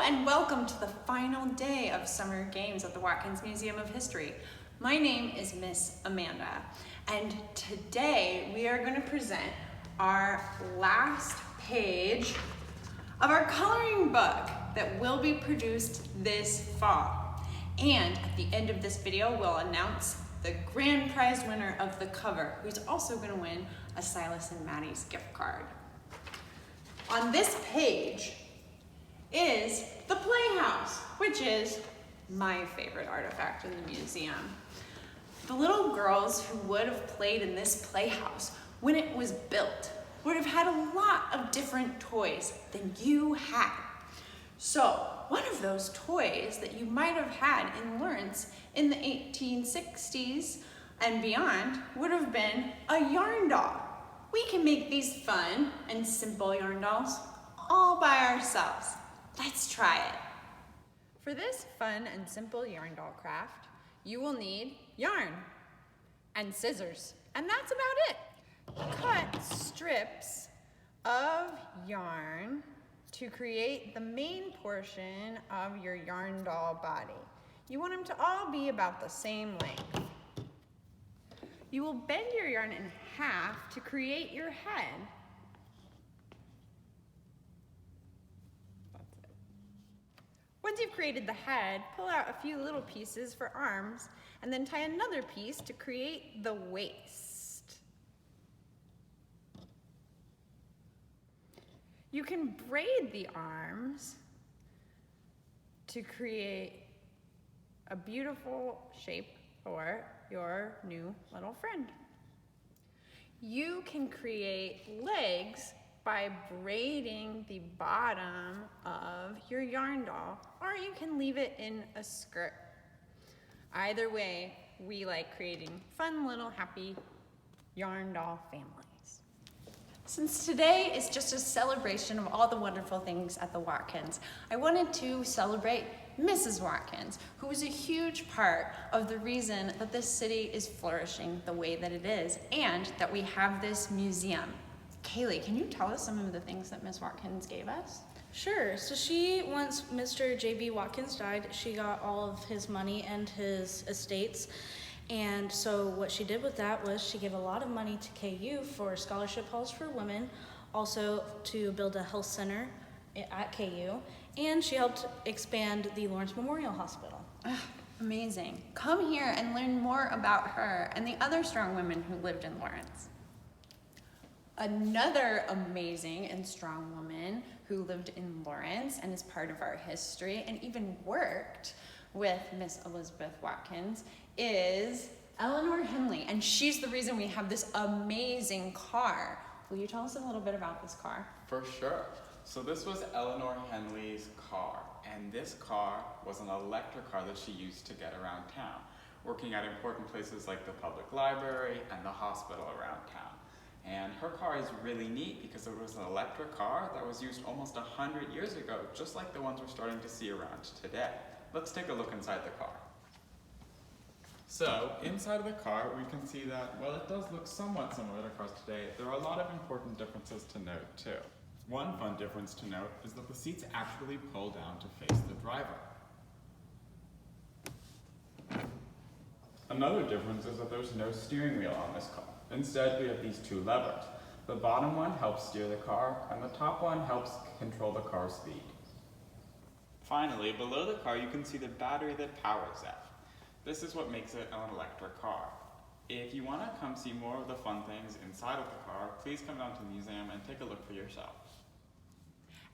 and welcome to the final day of summer games at the Watkins Museum of History. My name is Miss Amanda, and today we are going to present our last page of our coloring book that will be produced this fall. And at the end of this video, we'll announce the grand prize winner of the cover, who's also going to win a Silas and Maddie's gift card. On this page is the playhouse, which is my favorite artifact in the museum. The little girls who would have played in this playhouse when it was built would have had a lot of different toys than you had. So one of those toys that you might have had in Lawrence in the 1860s and beyond would have been a yarn doll. We can make these fun and simple yarn dolls all by ourselves. Let's try it. For this fun and simple yarn doll craft, you will need yarn and scissors, and that's about it. Cut strips of yarn to create the main portion of your yarn doll body. You want them to all be about the same length. You will bend your yarn in half to create your head. That's it. Once you've created the head, pull out a few little pieces for arms and then tie another piece to create the waist. You can braid the arms to create a beautiful shape for your new little friend. You can create legs by braiding the bottom of your yarn doll, or you can leave it in a skirt. Either way, we like creating fun little happy yarn doll families. Since today is just a celebration of all the wonderful things at the Watkins, I wanted to celebrate Mrs. Watkins, who was a huge part of the reason that this city is flourishing the way that it is and that we have this museum. Kaylee, can you tell us some of the things that Miss Watkins gave us? Sure. So once Mr. J.B. Watkins died, she got all of his money and his estates. And so what she did with that was she gave a lot of money to KU for scholarship halls for women, also to build a health center at KU, and she helped expand the Lawrence Memorial Hospital. Amazing. Come here and learn more about her and the other strong women who lived in Lawrence. Another amazing and strong woman who lived in Lawrence and is part of our history and even worked with Miss Elizabeth Watkins is Eleanor Henley, and she's the reason we have this amazing car. Will you tell us a little bit about this car? For sure. So this was Eleanor Henley's car, and this car was an electric car that she used to get around town, working at important places like the public library and the hospital around town. And her car is really neat because it was an electric car that was used almost 100 years ago, just like the ones we're starting to see around today. Let's take a look inside the car. So, inside of the car, we can see that, while it does look somewhat similar to cars today, there are a lot of important differences to note, too. One fun difference to note is that the seats actually pull down to face the driver. Another difference is that there's no steering wheel on this car. Instead, we have these two levers. The bottom one helps steer the car, and the top one helps control the car's speed. Finally, below the car, you can see the battery that powers it. This is what makes it an electric car. If you want to come see more of the fun things inside of the car, please come down to the museum and take a look for yourself.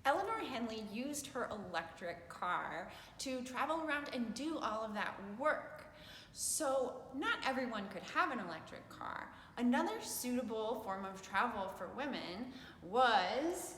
Eleanor Henley used her electric car to travel around and do all of that work. So not everyone could have an electric car. Another suitable form of travel for women was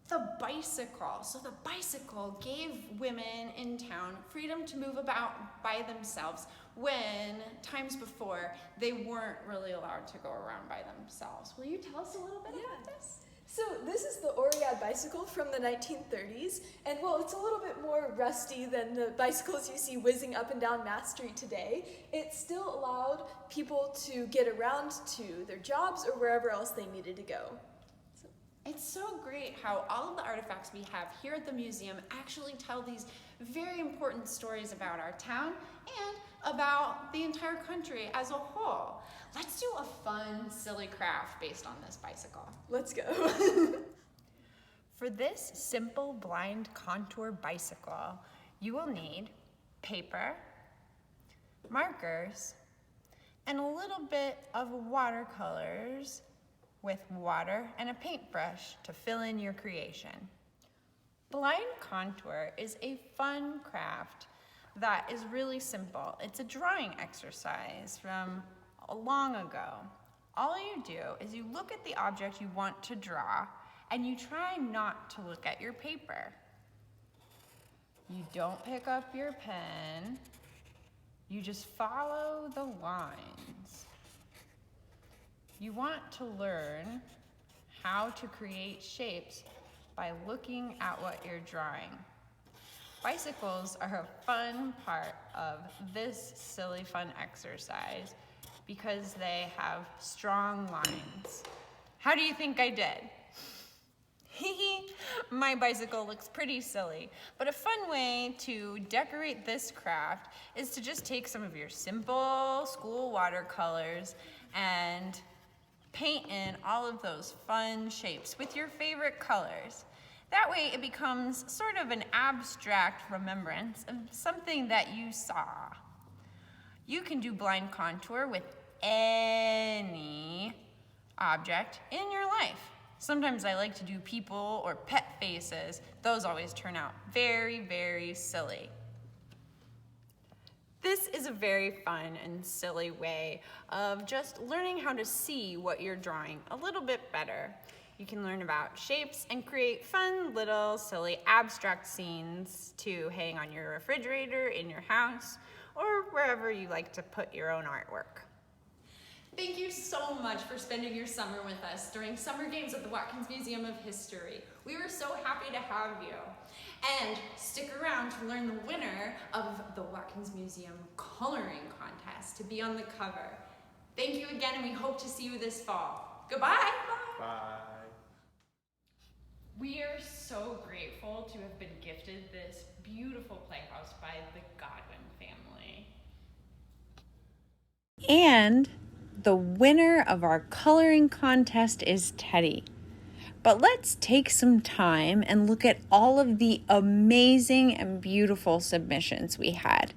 the bicycle. So the bicycle gave women in town freedom to move about by themselves when times before they weren't really allowed to go around by themselves. Will you tell us a little bit about this? So this is the Oriad bicycle from the 1930s, and while it's a little bit more rusty than the bicycles you see whizzing up and down Mass Street today, it still allowed people to get around to their jobs or wherever else they needed to go. It's so great how all of the artifacts we have here at the museum actually tell these very important stories about our town and about the entire country as a whole. Let's do a fun, silly craft based on this bicycle. Let's go. For this simple blind contour bicycle, you will need paper, markers, and a little bit of watercolors with water and a paintbrush to fill in your creation. Blind contour is a fun craft that is really simple. It's a drawing exercise from long ago. All you do is you look at the object you want to draw and you try not to look at your paper. You don't pick up your pen, you just follow the lines. You want to learn how to create shapes by looking at what you're drawing. Bicycles are a fun part of this silly fun exercise because they have strong lines. How do you think I did? My bicycle looks pretty silly, but a fun way to decorate this craft is to just take some of your simple school watercolors and paint in all of those fun shapes with your favorite colors. That way it becomes sort of an abstract remembrance of something that you saw. You can do blind contour with any object in your life. Sometimes I like to do people or pet faces. Those always turn out very, very silly. This is a very fun and silly way of just learning how to see what you're drawing a little bit better. You can learn about shapes and create fun little silly abstract scenes to hang on your refrigerator, in your house, or wherever you like to put your own artwork. Thank you so much for spending your summer with us during summer games at the Watkins Museum of History. We were so happy to have you. And stick around to learn the winner of the Watkins Museum Coloring Contest to be on the cover. Thank you again, and we hope to see you this fall. Goodbye. Bye. We are so grateful to have been gifted this beautiful playhouse by the Godwin family. And the winner of our coloring contest is Teddy. But let's take some time and look at all of the amazing and beautiful submissions we had.